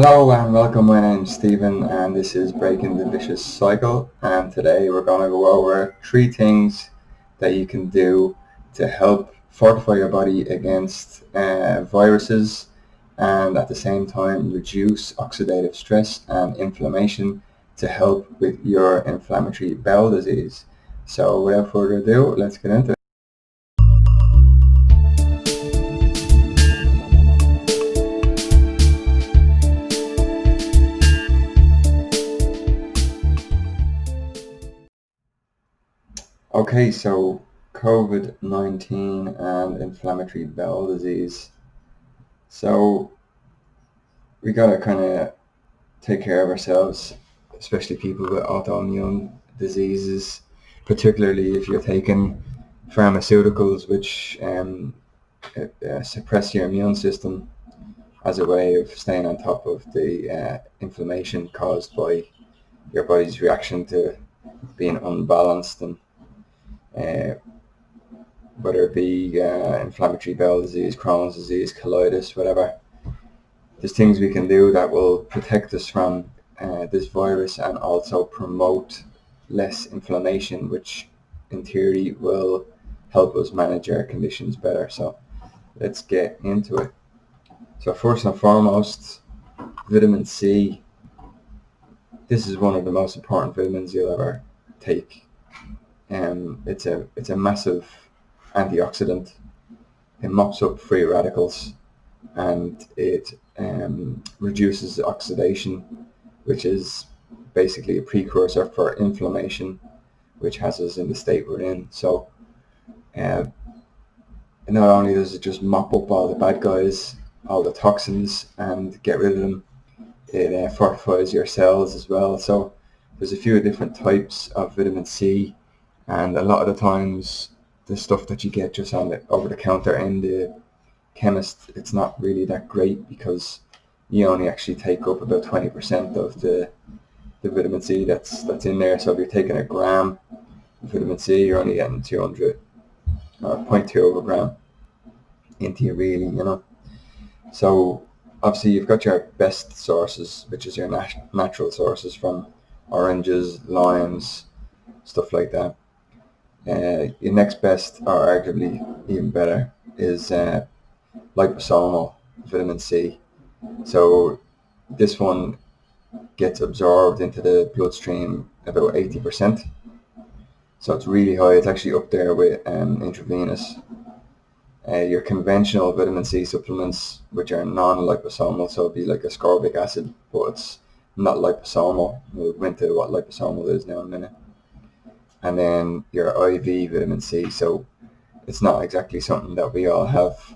Hello and welcome, my name's Stephen and this is Breaking the Vicious Cycle, and today we're going to go over 3 things that you can do to help fortify your body against viruses and at the same time reduce oxidative stress and inflammation to help with your inflammatory bowel disease. So without further ado, let's get into it. Okay, so COVID-19 and inflammatory bowel disease. So we gotta kind of take care of ourselves, especially people with autoimmune diseases, particularly if you're taking pharmaceuticals which suppress your immune system as a way of staying on top of the inflammation caused by your body's reaction to being unbalanced, and whether it be inflammatory bowel disease, Crohn's disease, colitis, whatever. There's things we can do that will protect us from this virus and also promote less inflammation, which in theory will help us manage our conditions better. So let's get into it. So first and foremost, vitamin C. This is one of the most important vitamins you'll ever take. It's a massive antioxidant. It mops up free radicals and it reduces oxidation, which is basically a precursor for inflammation, which has us in the state we're in. So not only does it just mop up all the bad guys, all the toxins, and get rid of them, it fortifies your cells as well. So there's a few different types of vitamin C, and a lot of the times the stuff that you get just on the over the counter in the chemist, it's not really that great because you only actually take up about 20% of the vitamin C that's in there. So if you're taking a gram of vitamin C, you're only getting 200 or 0.2 of a gram into you, really. So obviously you've got your best sources, which is your natural sources from oranges, limes, stuff like that. Your next best, or arguably even better, is liposomal vitamin C. So this one gets absorbed into the bloodstream about 80%. So it's really high. It's actually up there with intravenous. Your conventional vitamin C supplements, which are non-liposomal, so it'd be like ascorbic acid, but it's not liposomal. We'll go into what liposomal is now in a minute. And then your IV vitamin C. So it's not exactly something that we all have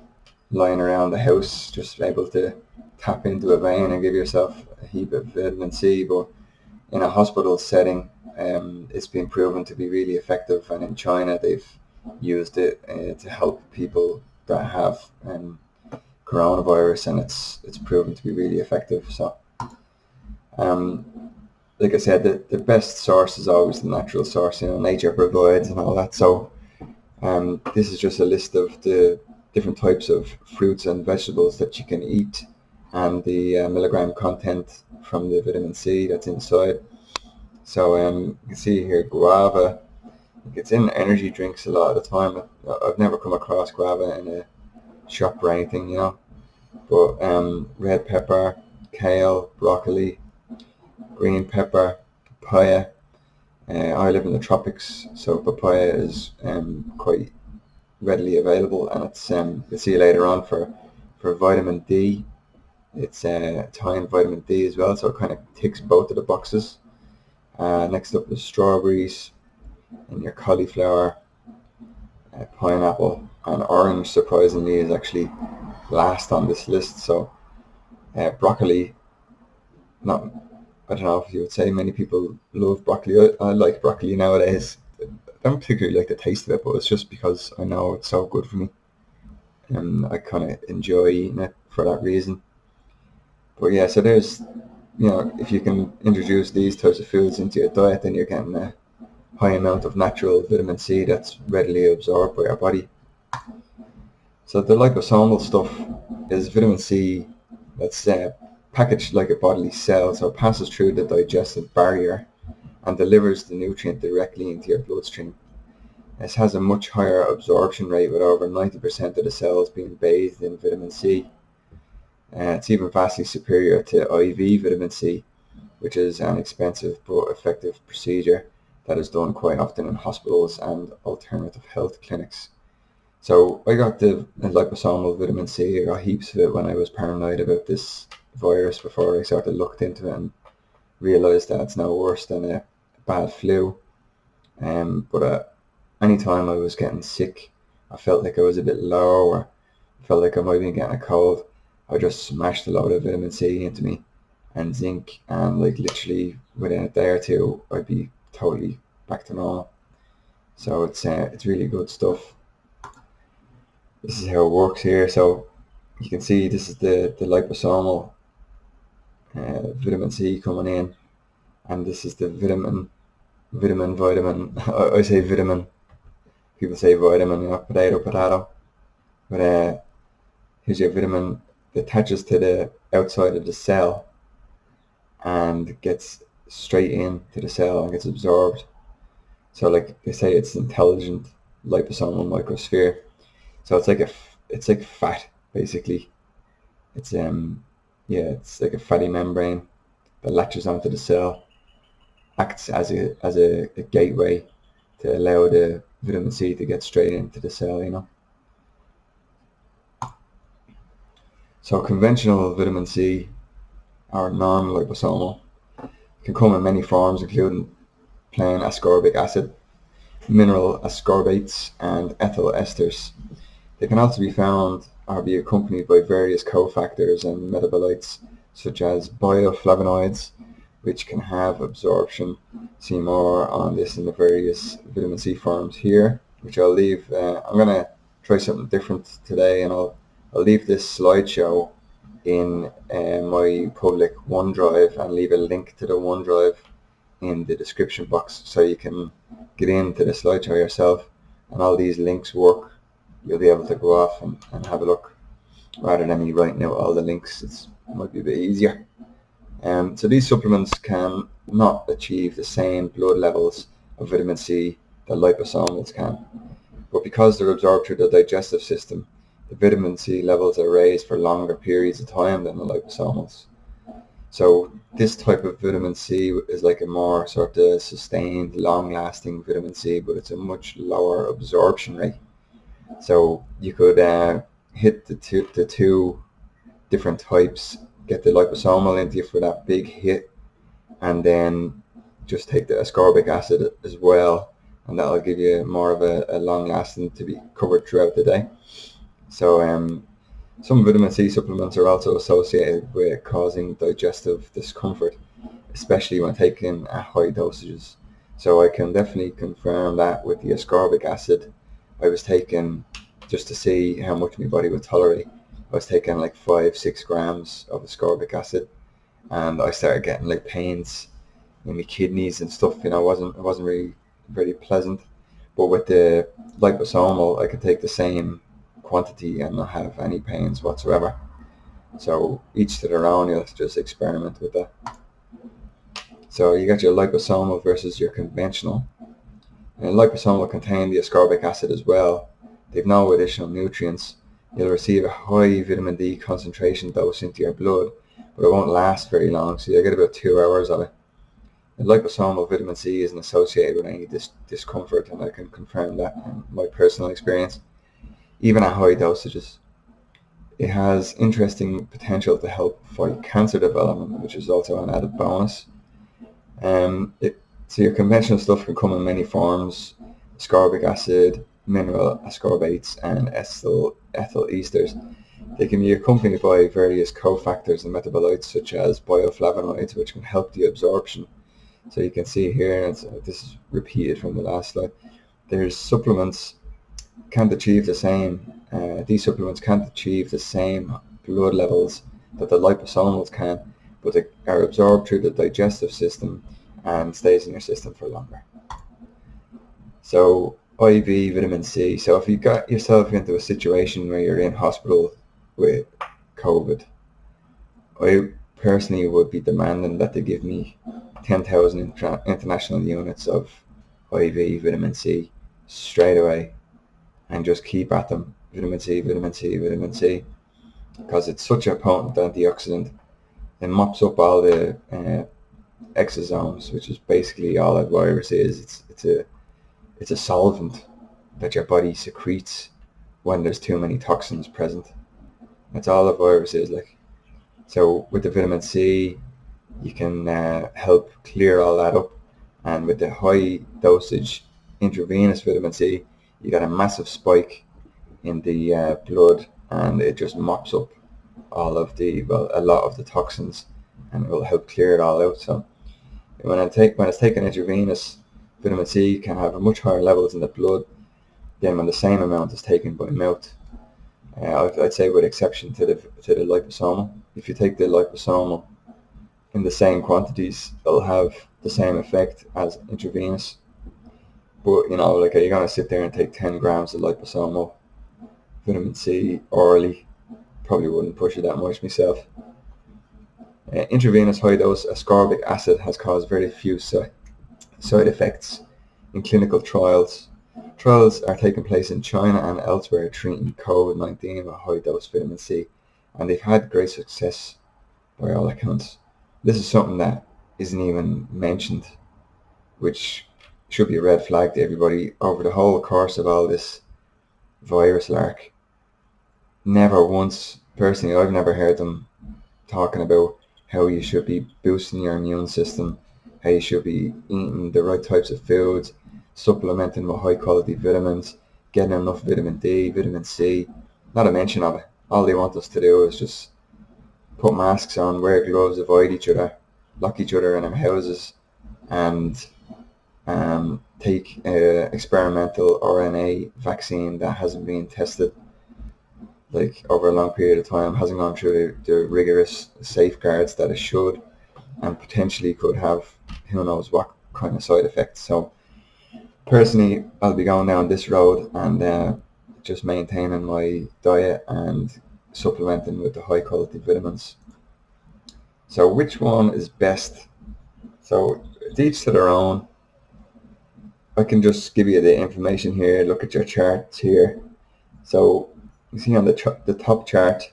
lying around the house, just able to tap into a vein and give yourself a heap of vitamin C. But in a hospital setting, it's been proven to be really effective. And in China, they've used it to help people that have coronavirus, and it's proven to be really effective. So like I said, the best source is always the natural source, nature provides and all that. So this is just a list of the different types of fruits and vegetables that you can eat, and the milligram content from the vitamin C that's inside. So you can see here guava. It's in energy drinks a lot of the time. I've never come across guava in a shop or anything, but red pepper, kale, broccoli, green pepper, papaya. I live in the tropics, so papaya is quite readily available, and it's you'll see later on for vitamin D. It's high in vitamin D as well, so it kind of ticks both of the boxes. Next up is strawberries, and your cauliflower, pineapple, and orange, surprisingly, is actually last on this list. So broccoli, not, I don't know if you would say many people love broccoli. I like broccoli nowadays. I don't particularly like the taste of it, but it's just because I know it's so good for me, and I kind of enjoy eating it for that reason. But yeah, so there's, if you can introduce these types of foods into your diet, then you're getting a high amount of natural vitamin C that's readily absorbed by our body. So the liposomal stuff is vitamin C that's packaged like a bodily cell, so it passes through the digestive barrier and delivers the nutrient directly into your bloodstream. This has a much higher absorption rate, with over 90% of the cells being bathed in vitamin C. It's even vastly superior to IV vitamin C, which is an expensive but effective procedure that is done quite often in hospitals and alternative health clinics. So I got the liposomal vitamin C. I got heaps of it when I was paranoid about this virus before I sort of looked into it and realised that it's no worse than a bad flu. But anytime I was getting sick, I felt like I was a bit low, or felt like I might be getting a cold, I just smashed a load of vitamin C into me and zinc, and like literally within a day or two I'd be totally back to normal. So it's really good stuff. This is how it works here. So you can see this is the liposomal vitamin C coming in, and this is the vitamin. I say vitamin. People say vitamin, potato. But here's your vitamin that attaches to the outside of the cell and gets straight into the cell and gets absorbed. So like they say, it's intelligent liposomal microsphere. So it's like fat basically. It's it's like a fatty membrane that latches onto the cell, acts as a gateway to allow the vitamin C to get straight into the cell. So conventional vitamin C, or non-liposomal, can come in many forms, including plain ascorbic acid, mineral ascorbates, and ethyl esters. They can also be found or be accompanied by various cofactors and metabolites, such as bioflavonoids, which can have absorption. See more on this in the various vitamin C forms here, which I'll leave. I'm going to try something different today, and I'll leave this slideshow in my public OneDrive, and leave a link to the OneDrive in the description box so you can get into the slideshow yourself, and all these links work. You'll be able to go off and have a look rather than me writing out all the links. It might be a bit easier. So these supplements can not achieve the same blood levels of vitamin C that liposomals can, but because they're absorbed through the digestive system, the vitamin C levels are raised for longer periods of time than the liposomals. So this type of vitamin C is like a more sort of sustained, long-lasting vitamin C, but it's a much lower absorption rate. So you could hit the two different types, get the liposomal into you for that big hit, and then just take the ascorbic acid as well, and that'll give you more of a long lasting to be covered throughout the day. So some vitamin C supplements are also associated with causing digestive discomfort, especially when taken at high dosages. So I can definitely confirm that with the ascorbic acid. I was taking, just to see how much my body would tolerate, I was taking like 5-6 grams of ascorbic acid, and I started getting like pains in my kidneys and stuff. It wasn't really very pleasant. But with the liposomal, I could take the same quantity and not have any pains whatsoever. So each to their own. You'll have to just experiment with that. So you got your liposomal versus your conventional. And liposomal contain the ascorbic acid as well. They've no additional nutrients. You'll receive a high vitamin D concentration dose into your blood, but it won't last very long, so you'll get about 2 hours of it. And liposomal vitamin C isn't associated with any discomfort, and I can confirm that in my personal experience, even at high dosages. It has interesting potential to help fight cancer development, which is also an added bonus. So your conventional stuff can come in many forms: ascorbic acid, mineral ascorbates, and ethyl esters. They can be accompanied by various cofactors and metabolites, such as bioflavonoids, which can help the absorption. So you can see here, and this is repeated from the last slide, there's supplements can't achieve the same. These supplements can't achieve the same blood levels that the liposomals can, but they are absorbed through the digestive system and stays in your system for longer. So IV vitamin C. So if you got yourself into a situation where you're in hospital with COVID, I personally would be demanding that they give me 10,000 international units of IV vitamin C straight away, and just keep at them. Vitamin C, vitamin C, vitamin C, because it's such a potent antioxidant. It mops up all the exosomes, which is basically all that virus is. It's a solvent that your body secretes when there's too many toxins present. That's all a virus is like. So with the vitamin C, you can help clear all that up. And with the high dosage intravenous vitamin C, you get a massive spike in the blood, and it just mops up all of a lot of the toxins, and it will help clear it all out. So when it's taken intravenous, vitamin C can have much higher levels in the blood than when the same amount is taken by mouth. I'd say with exception to the liposomal. If you take the liposomal in the same quantities, it'll have the same effect as intravenous. But you're gonna sit there and take 10 grams of liposomal vitamin C orally. Probably wouldn't push it that much myself. Intravenous high dose ascorbic acid has caused very few side effects in clinical trials. Trials are taking place in China and elsewhere treating COVID-19 with high-dose vitamin C, and they've had great success by all accounts. This is something that isn't even mentioned, which should be a red flag to everybody over the whole course of all this virus lark. Never once, personally, I've never heard them talking about how you should be boosting your immune system, how you should be eating the right types of foods, supplementing with high quality vitamins, getting enough vitamin D, vitamin C. Not a mention of it. All they want us to do is just put masks on, wear gloves, avoid each other, lock each other in our houses, and take an experimental RNA vaccine that hasn't been tested over a long period of time, hasn't gone through the rigorous safeguards that it should, and potentially could have who knows what kind of side effects. So personally, I'll be going down this road and just maintaining my diet and supplementing with the high quality vitamins. So which one is best? So each to their own. I can just give you the information here. Look at your charts here. So you see on the top chart,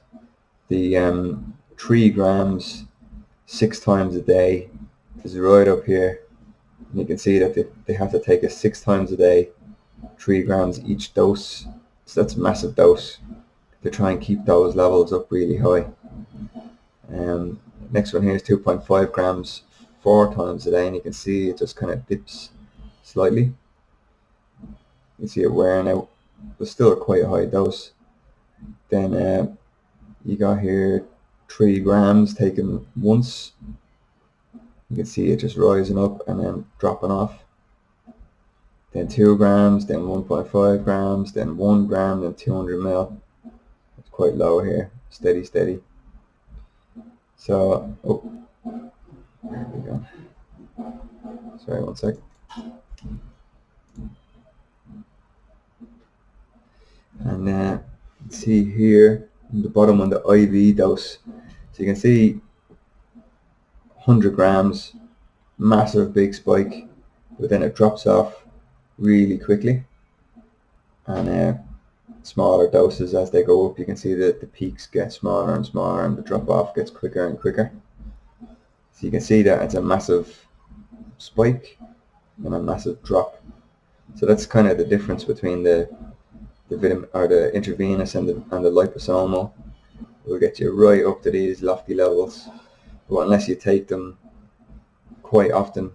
the 3 grams 6 times a day is right up here. And you can see that they have to take it 6 times a day, 3 grams each dose. So that's a massive dose to try and keep those levels up really high. Next one here is 2.5 grams 4 times a day, and you can see it just kind of dips slightly. You can see it wearing out, but still quite a high dose. Then you got here 3 grams taken once. You can see it just rising up and then dropping off. Then 2 grams, then 1.5 grams, then 1 gram, then 200 ml. It's quite low here, steady. So, there we go. Sorry, one sec. And see here in the bottom on the IV dose. So you can see 100 grams, massive big spike, but then it drops off really quickly. And smaller doses as they go up, you can see that the peaks get smaller and smaller and the drop off gets quicker and quicker. So you can see that it's a massive spike and a massive drop. So that's kind of the difference between the vitamin or the intravenous and the liposomal. It will get you right up to these lofty levels, but unless you take them quite often,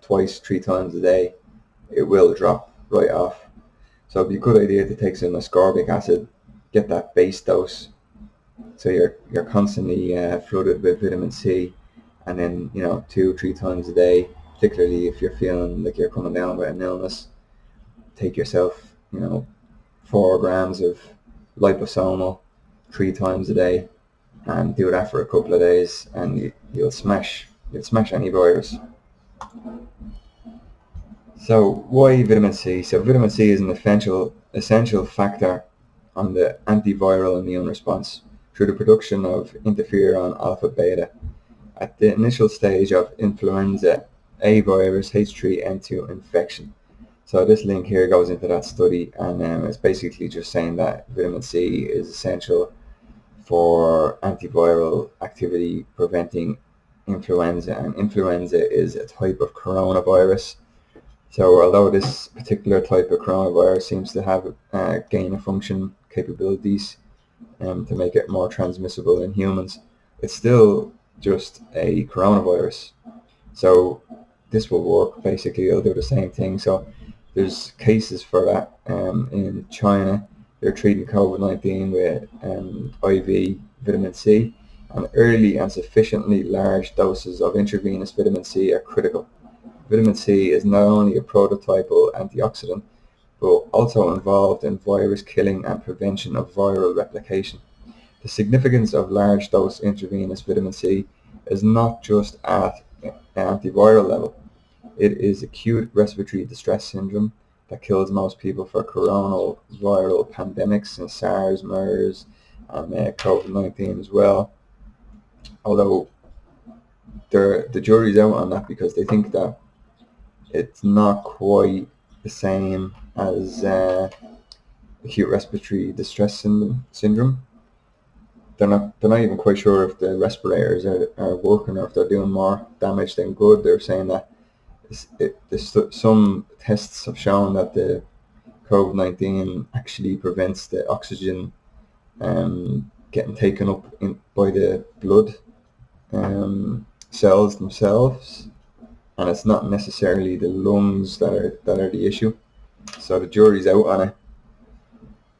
twice, 3 times a day, it will drop right off. So it'd be a good idea to take some ascorbic acid, get that base dose, so you're constantly flooded with vitamin C, and then 2-3 times a day, particularly if you're feeling like you're coming down with an illness, take yourself 4 grams of liposomal 3 times a day, and do that for a couple of days, and you'll smash any virus. So why vitamin C? So vitamin C is an essential factor on the antiviral immune response through the production of interferon alpha beta. at the initial stage of influenza A virus H3N2 infection. So this link here goes into that study, and it's basically just saying that vitamin C is essential for antiviral activity preventing influenza, and influenza is a type of coronavirus. So although this particular type of coronavirus seems to have gain of function capabilities to make it more transmissible in humans, it's still just a coronavirus. So this will work. Basically, it'll do the same thing. So there's cases for that in China. They're treating COVID-19 with IV vitamin C, and early and sufficiently large doses of intravenous vitamin C are critical. Vitamin C is not only a prototypal antioxidant, but also involved in virus killing and prevention of viral replication. The significance of large dose intravenous vitamin C is not just at an antiviral level. It is acute respiratory distress syndrome that kills most people for coronal viral pandemics and SARS, MERS, and COVID-19 as well. Although the jury's out on that because they think that it's not quite the same as acute respiratory distress syndrome. They're not even quite sure if the respirators are working or if they're doing more damage than good. They're saying that some tests have shown that the COVID-19 actually prevents the oxygen getting taken up by the blood cells themselves, and it's not necessarily the lungs that are the issue. So the jury's out on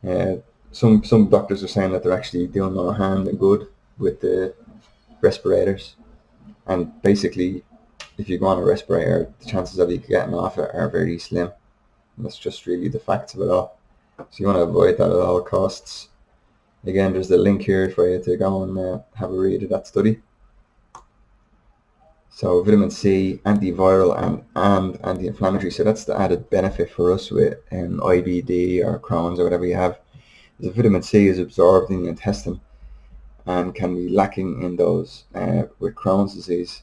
it. Some doctors are saying that they're actually doing more harm than good with the respirators, and basically, if you go on a respirator, the chances of you getting off it are very slim. And that's just really the facts of it all. So you want to avoid that at all costs. Again, there's the link here for you to go and have a read of that study. So vitamin C, antiviral and anti-inflammatory. So that's the added benefit for us with IBD or Crohn's or whatever you have. The vitamin C is absorbed in the intestine and can be lacking in those with Crohn's disease.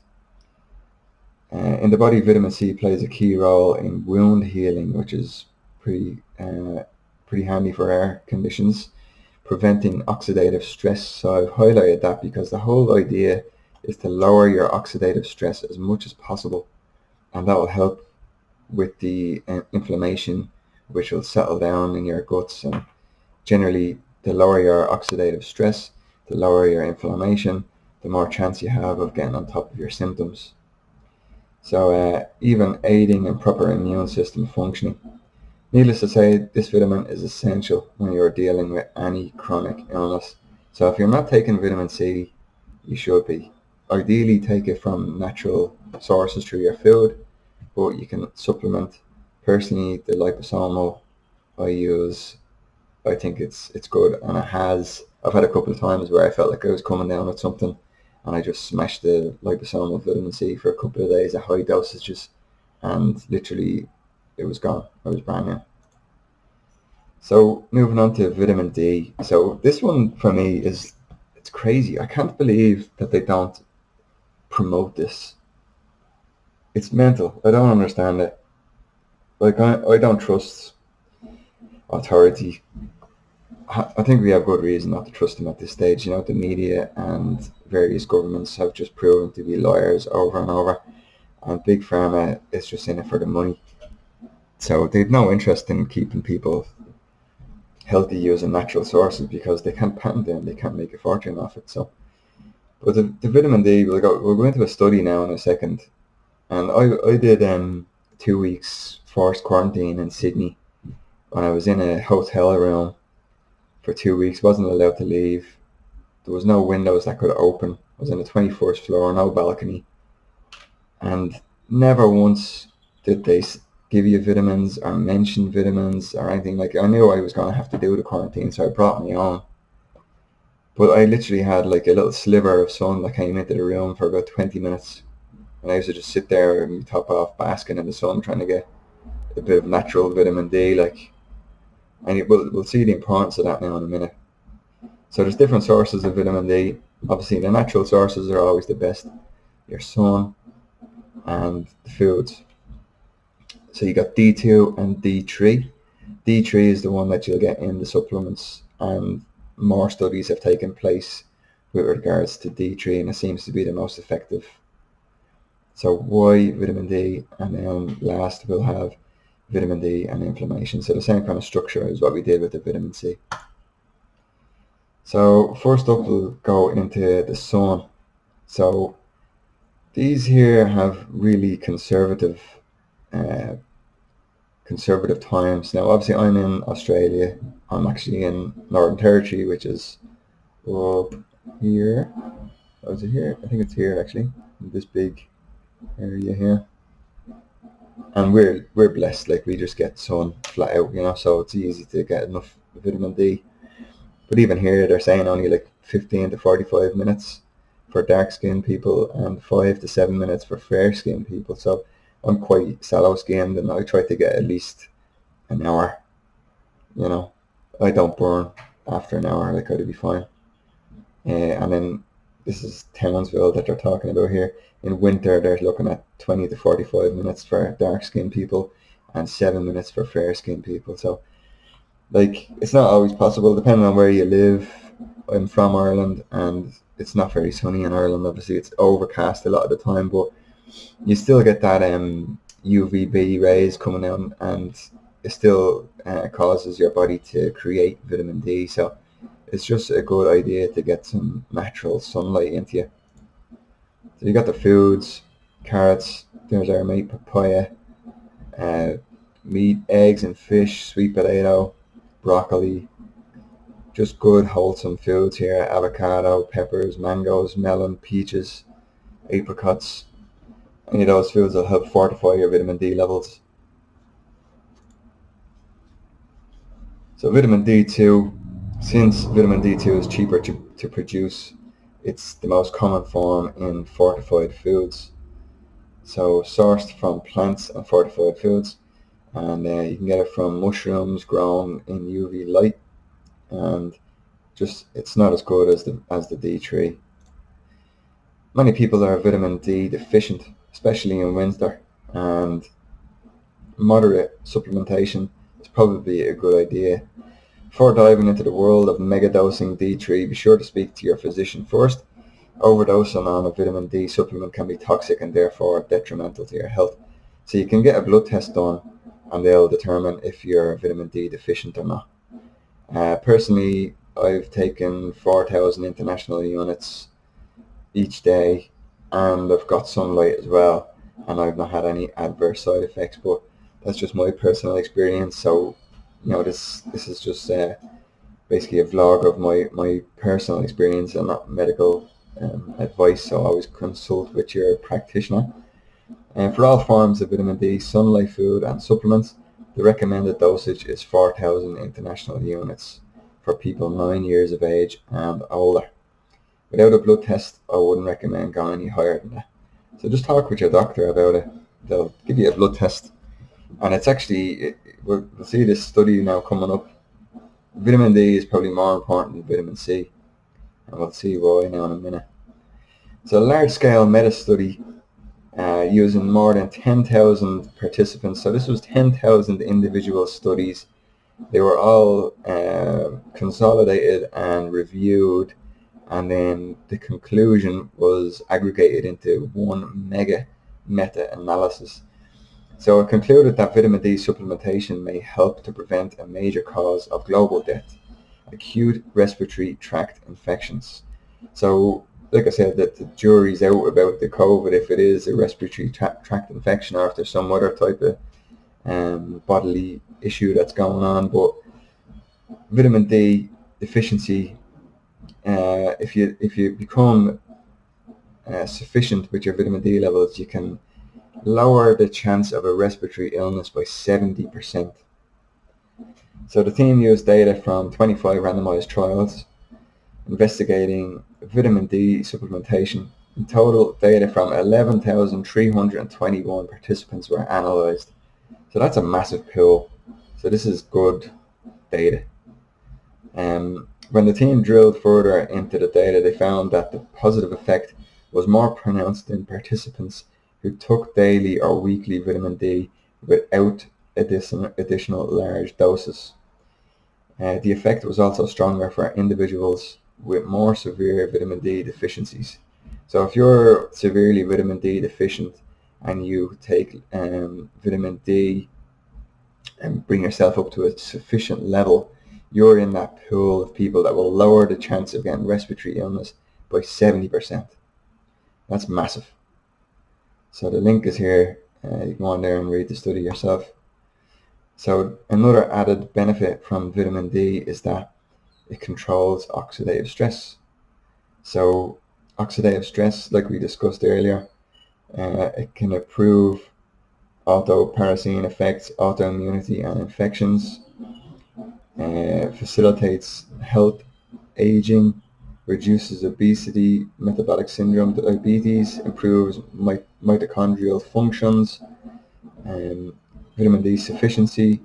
In the body, vitamin C plays a key role in wound healing, which is pretty handy for our conditions, preventing oxidative stress. So I've highlighted that because the whole idea is to lower your oxidative stress as much as possible, and that will help with the inflammation, which will settle down in your guts. And generally, the lower your oxidative stress, the lower your inflammation, the more chance you have of getting on top of your symptoms. So even aiding in proper immune system functioning. Needless to say, this vitamin is essential when you're dealing with any chronic illness. So if you're not taking vitamin C, you should be. Ideally, take it from natural sources through your food, but you can supplement. Personally, the liposomal I use, I think it's good, and I've had a couple of times where I felt like I was coming down with something, and I just smashed the liposomal vitamin C for a couple of days at high dosages, and literally it was gone. I was brand new. So moving on to vitamin D. So this one for me it's crazy. I can't believe that they don't promote this. It's mental. I don't understand it. Like I don't trust authority. I think we have good reason not to trust them at this stage. The media and various governments have just proven to be liars over and over, and Big Pharma is just in it for the money. So they've no interest in keeping people healthy using natural sources because they can't patent them, they can't make a fortune off it. So, but the vitamin D, we'll go into a study now in a second, and I did 2 weeks forced quarantine in Sydney when I was in a hotel room for 2 weeks, wasn't allowed to leave. There was no windows that could open. I was on the 21st floor, no balcony. And never once did they give you vitamins or mention vitamins or anything. Like, I knew I was going to have to do the quarantine, so I brought my own. But I literally had like a little sliver of sun that came into the room for about 20 minutes. And I used to just sit there and top off basking in the sun trying to get a bit of natural vitamin D. And we'll see the importance of that now in a minute. So there's different sources of vitamin D. Obviously, the natural sources are always the best. your sun, and the foods. So you got D2 and D3. D3 is the one that you'll get in the supplements, and more studies have taken place with regards to D3, and it seems to be the most effective. So why vitamin D, and then last we'll have vitamin D and inflammation. So the same kind of structure as what we did with the vitamin C. So first up we'll go into the sun. So these here have really conservative times. Now obviously I'm in Australia. I'm actually in Northern Territory, which is up here. Oh, is it here? I think it's here actually, in this big area here. And we're blessed, like we just get sun flat out, so it's easy to get enough vitamin D. But even here they're saying only like 15 to 45 minutes for dark skinned people and 5 to 7 minutes for fair skinned people. So I'm quite sallow skinned, and I try to get at least an hour. I don't burn after an hour, like I'd be fine. And then this is Townsville that they're talking about here. In winter they're looking at 20 to 45 minutes for dark skinned people and 7 minutes for fair skinned people. So like it's not always possible depending on where you live. I'm from Ireland and it's not very sunny in Ireland. Obviously it's overcast a lot of the time, but you still get that UVB rays coming in, and it still causes your body to create vitamin D. So it's just a good idea to get some natural sunlight into you. So you got the foods: carrots, there's our mate papaya, meat, eggs and fish, sweet potato, broccoli. Just good wholesome foods here: avocado, peppers, mangoes, melon, peaches, apricots. Any of those foods will help fortify your vitamin D levels. So vitamin D2, since vitamin D2 is cheaper to produce, it's the most common form in fortified foods. So sourced from plants and fortified foods, and you can get it from mushrooms grown in UV light, and just it's not as good as the D3. Many people are vitamin D deficient, especially in winter, and moderate supplementation is probably a good idea. Before diving into the world of megadosing D3, be sure to speak to your physician first. Overdosing on a vitamin D supplement can be toxic and therefore detrimental to your health. So you can get a blood test done and they'll determine if you're vitamin D deficient or not. Personally, I've taken 4,000 international units each day, and I've got sunlight as well, and I've not had any adverse side effects, but that's just my personal experience. So this is just basically a vlog of my personal experience and not medical advice, so always consult with your practitioner. And for all forms of vitamin D, sunlight, food and supplements, the recommended dosage is 4,000 international units for people 9 years of age and older. Without a blood test, I wouldn't recommend going any higher than that. So just talk with your doctor about it. They'll give you a blood test. And it's actually, we'll see this study now coming up. Vitamin D is probably more important than vitamin C. And we'll see why now in a minute. So a large-scale meta-study using more than 10,000 participants. So this was 10,000 individual studies. They were all consolidated and reviewed, and then the conclusion was aggregated into one mega meta-analysis. So it concluded that vitamin D supplementation may help to prevent a major cause of global death: acute respiratory tract infections. So like I said, that the jury's out about the COVID, if it is a respiratory tract infection or if there's some other type of bodily issue that's going on. But vitamin D deficiency, if you become sufficient with your vitamin D levels, you can lower the chance of a respiratory illness by 70%. So the team used data from 25 randomized trials investigating vitamin D supplementation. In total, data from 11,321 participants were analysed. So that's a massive pool. So this is good data. When the team drilled further into the data, they found that the positive effect was more pronounced in participants who took daily or weekly vitamin D without additional large doses. The effect was also stronger for individuals with more severe vitamin D deficiencies. So if you're severely vitamin D deficient and you take vitamin D and bring yourself up to a sufficient level, you're in that pool of people that will lower the chance of getting respiratory illness by 70%. That's massive. So the link is here. You can go on there and read the study yourself. So another added benefit from vitamin D is that it controls oxidative stress. So oxidative stress, like we discussed earlier, it can improve autoparasine effects, autoimmunity and infections, facilitates health aging, reduces obesity, metabolic syndrome, diabetes, improves mitochondrial functions, vitamin D sufficiency,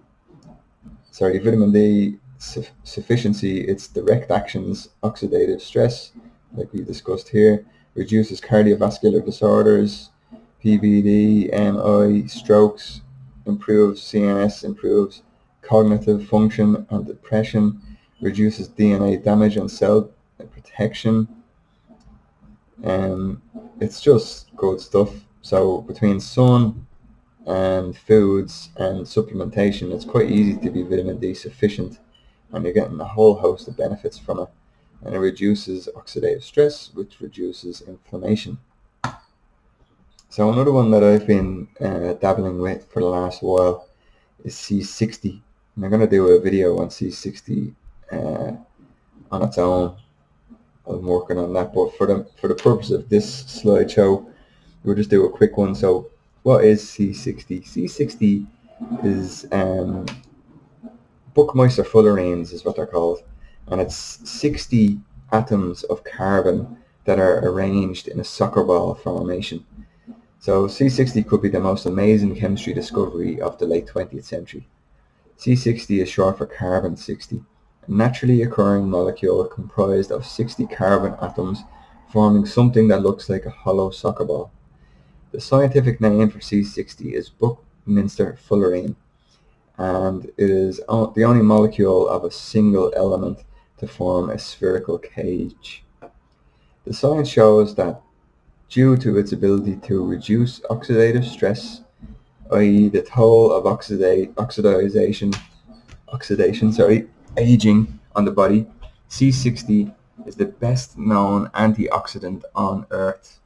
its direct actions, oxidative stress, like we discussed here, reduces cardiovascular disorders, PVD, MI, strokes, improves CNS, improves cognitive function and depression, reduces DNA damage and cell protection. It's just good stuff. So between sun and foods and supplementation, it's quite easy to be vitamin D sufficient, and you're getting a whole host of benefits from it. And it reduces oxidative stress, which reduces inflammation. So another one that I've been dabbling with for the last while is C60. And I'm going to do a video on C60 on its own. I'm working on that, but for the purpose of this slideshow, we'll just do a quick one. So what is C60? C60 is Buckminster fullerenes is what they're called, and it's 60 atoms of carbon that are arranged in a soccer ball formation. So C60 could be the most amazing chemistry discovery of the late 20th century. C60 is short for carbon-60, a naturally occurring molecule comprised of 60 carbon atoms forming something that looks like a hollow soccer ball. The scientific name for C60 is Buckminster fullerene, and it is the only molecule of a single element to form a spherical cage. The science shows that due to its ability to reduce oxidative stress, i.e. the toll of aging on the body, C60 is the best known antioxidant on Earth,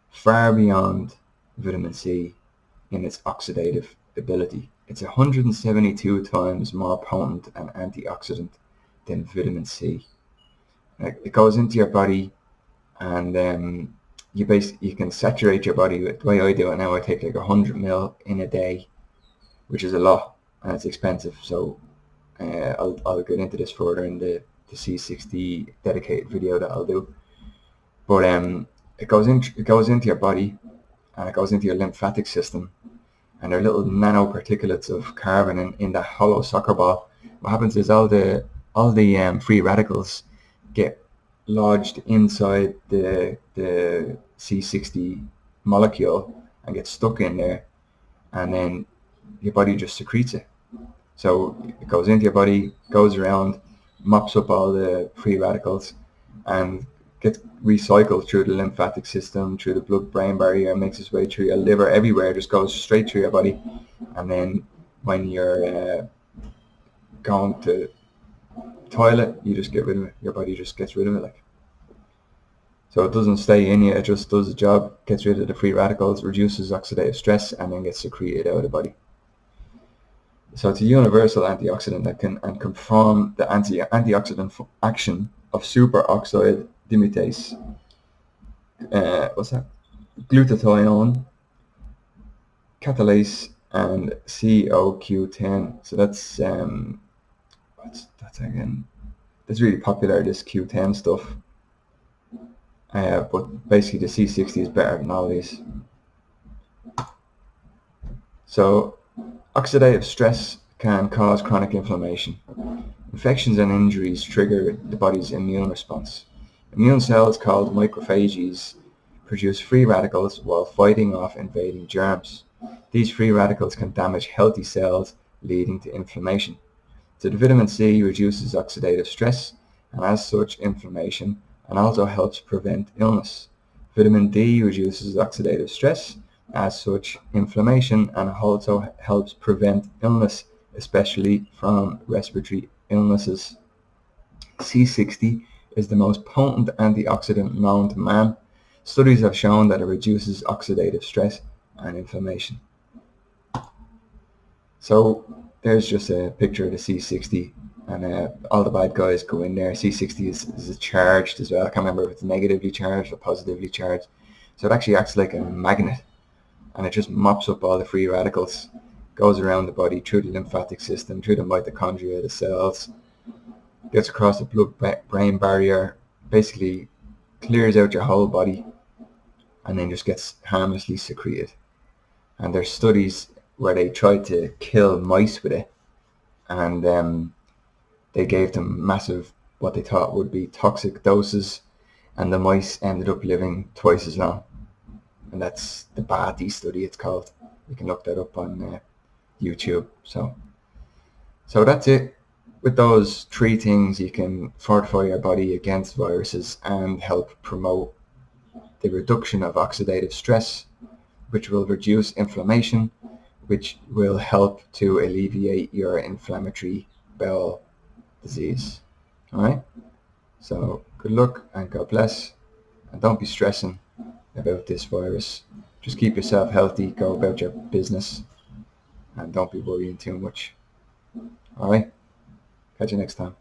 far beyond vitamin C in its oxidative ability. It's 172 times more potent an antioxidant than vitamin C. It goes into your body, and you can saturate your body with, the way I do it now, I take like 100 ml in a day, which is a lot, and it's expensive. So I'll get into this further in the C60 dedicated video that I'll do. But it goes into your body, and it goes into your lymphatic system, and there are little nanoparticulates of carbon in that hollow soccer ball. What happens is all the free radicals get lodged inside the C60 molecule and get stuck in there, and then your body just secretes it. So it goes into your body, goes around, mops up all the free radicals, and gets recycled through the lymphatic system, through the blood-brain barrier, makes its way through your liver, everywhere, just goes straight through your body. And then when you're going to toilet, you just get rid of it. Your body just gets rid of it. So it doesn't stay in you, it just does the job, gets rid of the free radicals, reduces oxidative stress, and then gets secreted out of the body. So it's a universal antioxidant that can perform the antioxidant action of superoxide dismutase, glutathione, catalase, and CoQ10. So that's again, that's really popular, this Q10 stuff. But basically the C60 is better than all these. So oxidative stress can cause chronic inflammation. Infections and injuries trigger the body's immune response. Immune cells called macrophages produce free radicals while fighting off invading germs. These free radicals can damage healthy cells, leading to inflammation. So the vitamin C reduces oxidative stress and as such inflammation, and also helps prevent illness. Vitamin D reduces oxidative stress, as such inflammation, and also helps prevent illness, especially from respiratory illnesses. C60 is the most potent antioxidant known to man. Studies have shown that it reduces oxidative stress and inflammation. So there's just a picture of the C60, and all the bad guys go in there. C60 is charged as well. I can't remember if it's negatively charged or positively charged. So it actually acts like a magnet, and it just mops up all the free radicals, goes around the body through the lymphatic system, through the mitochondria, the cells, gets across the blood-brain barrier, basically clears out your whole body, and then just gets harmlessly secreted. And there's studies where they tried to kill mice with it, and they gave them massive, what they thought would be toxic doses, and the mice ended up living twice as long. And that's the Vit study, it's called. You can look that up on YouTube. So that's it. With those three things, you can fortify your body against viruses and help promote the reduction of oxidative stress, which will reduce inflammation, which will help to alleviate your inflammatory bowel disease. All right? So good luck and God bless. And don't be stressing about this virus. Just keep yourself healthy, go about your business, and don't be worrying too much. All right? Catch you next time.